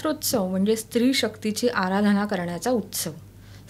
नवरात्रोत्सव म्हणजे स्त्री शक्तीची आराधना करण्याचा उत्सव.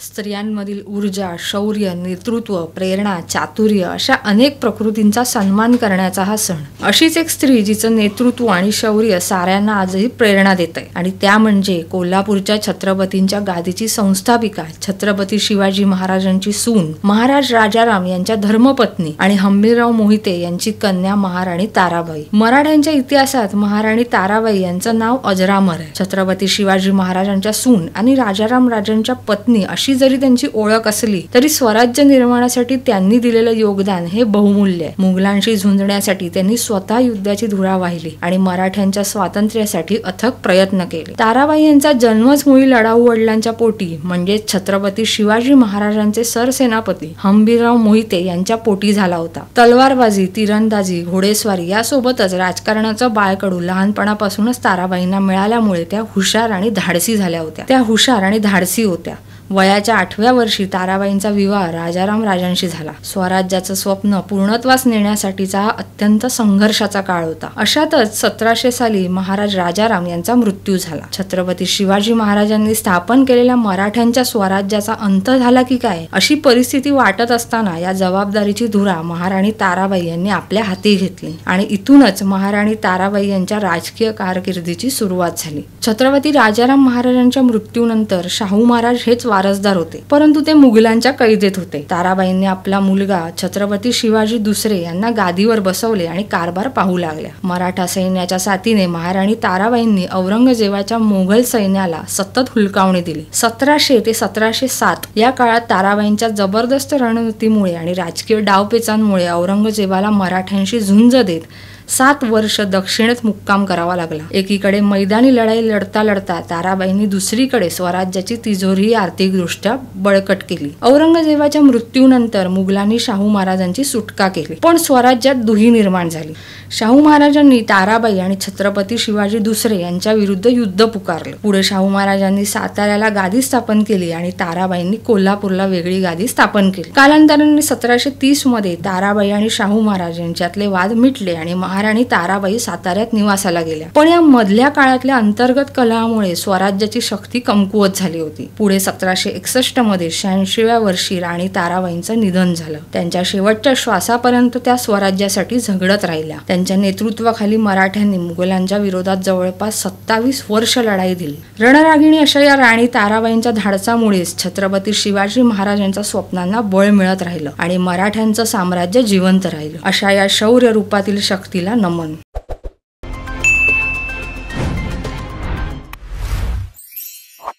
स्त्रियांमधील ऊर्जा, शौर्य, नेतृत्व, प्रेरणा, चातुर्य अशा अनेक प्रकृतींचा सन्मान करण्याचा हा सण. अशीच एक स्त्री जिचं नेतृत्व आणि शौर्य साऱ्यांना आजही प्रेरणा देते आणि त्या म्हणजे कोल्हापूरच्या छत्रपतींच्या गादीची संस्थापिका, छत्रपती शिवाजी महाराजांची सून, महाराज राजाराम यांच्या धर्मपत्नी आणि हंबीरराव मोहिते यांची कन्या महाराणी ताराबाई. मराठ्यांच्या इतिहासात महाराणी ताराबाई यांचं नाव अजरामर आहे. छत्रपती शिवाजी महाराजांच्या सून आणि राजाराम राजांच्या पत्नी अशी जरी त्यांची ओळख असली तरी स्वराज्य निर्माणासाठी त्यांनी दिलेलं योगदान हे बहुमूल्य आहे. मुघलांशी झुंजण्यासाठी त्यांनी स्वतः युद्धाची धुरा वाहिली आणि मराठ्यांच्या स्वातंत्र्यासाठी अथक प्रयत्न केले. ताराबाई यांचा जन्मच मुळी लढाऊ वडिलांच्या पोटी म्हणजे छत्रपती शिवाजी महाराजांचे सरसेनापती हंबीरराव मोहिते यांच्या पोटी झाला होता. तलवारबाजी, तिरंदाजी, घोडेस्वारी यासोबतच राजकारणाचा बाळकडू लहानपणापासूनच ताराबाईंना मिळाल्यामुळे त्या हुशार आणि धाडसी झाल्या होत्या. त्या हुशार आणि धाडसी होत्या. वयाच्या 8व्या वर्षी ताराबाईंचा विवाह राजाराम राजांशी झाला. स्वराज्याचं स्वप्न पूर्णत्वास नेण्यासाठीचा हा अत्यंत संघर्षाचा काळ होता. अशातच 1700 साली महाराज राजाराम यांचा मृत्यू झाला. छत्रपती शिवाजी महाराजांनी स्थापन केलेल्या मराठ्यांच्या स्वराज्याचा अंत झाला की काय अशी परिस्थिती वाटत असताना या जबाबदारीची धुरा महाराणी ताराबाई यांनी आपल्या हाती घेतली आणि इथूनच महाराणी ताराबाई यांच्या राजकीय कारकिर्दीची सुरुवात झाली. छत्रपती राजाराम महाराजांच्या मृत्यूनंतर शाहू महाराज हेच वारसदार होते, परंतु ते मुघलांच्या कैदेत होते. ताराबाईंनी आपला मुलगा छत्रपती शिवाजी दुसरे यांना गादीवर बसवले आणि कारभार पाहू लागल्या. मराठा सैन्याच्या साथीने महाराणी ताराबाईंनी औरंगजेबाच्या मोघल सैन्याला सतत हुलकावणी दिली. 1700 ते 1707 या काळात ताराबाईंच्या जबरदस्त रणनीतीमुळे आणि राजकीय डावपेचांमुळे औरंगजेबाला मराठ्यांशी झुंज देत 7 वर्ष दक्षिणेत मुक्काम करावा लागला. एकीकडे मैदानी लढाई लढता लढता ताराबाईंनी दुसरीकडे स्वराज्याची तिजोरी आर्थिकदृष्ट्या बळकट केली. औरंगजेबाच्या मृत्यूनंतर मुघलांनी शाहू महाराजांची सुटका केली, पण स्वराज्यात दुही निर्माण झाली. शाहू महाराजांनी ताराबाई आणि छत्रपती शिवाजी दुसरे यांच्या विरुद्ध युद्ध पुकारलं. पुढे शाहू महाराजांनी साताऱ्याला गादी स्थापन केली आणि ताराबाईंनी कोल्हापूरला वेगळी गादी स्थापन केली. कालांतराने 1730 मध्ये ताराबाई आणि शाहू महाराज यांच्यातले वाद मिटले आणि महाराणी ताराबाई साताऱ्यात निवासाला गेल्या. पण या मधल्या काळातल्या अंतर्गत कलहामुळे स्वराज्याची शक्ती कमकुवत झाली होती. पुढे 1761 मध्ये 86व्या वर्षी राणी ताराबाईंचं निधन झालं. त्यांच्या शेवटच्या श्वासापर्यंत त्या स्वराज्यासाठी झगडत राहिल्या. त्यांच्या नेतृत्वाखाली मराठ्यांनी मुघलांच्या विरोधात जवळपास 27 वर्ष लढाई दिली. रणरागिणी अशा या राणी ताराबाईंच्या धाडसामुळेच छत्रपती शिवाजी महाराजांच्या स्वप्नांना बळ मिळत राहिलं आणि मराठ्यांचं साम्राज्य जिवंत राहिलं. अशा या शौर्य रूपातील शक्तीला नमन.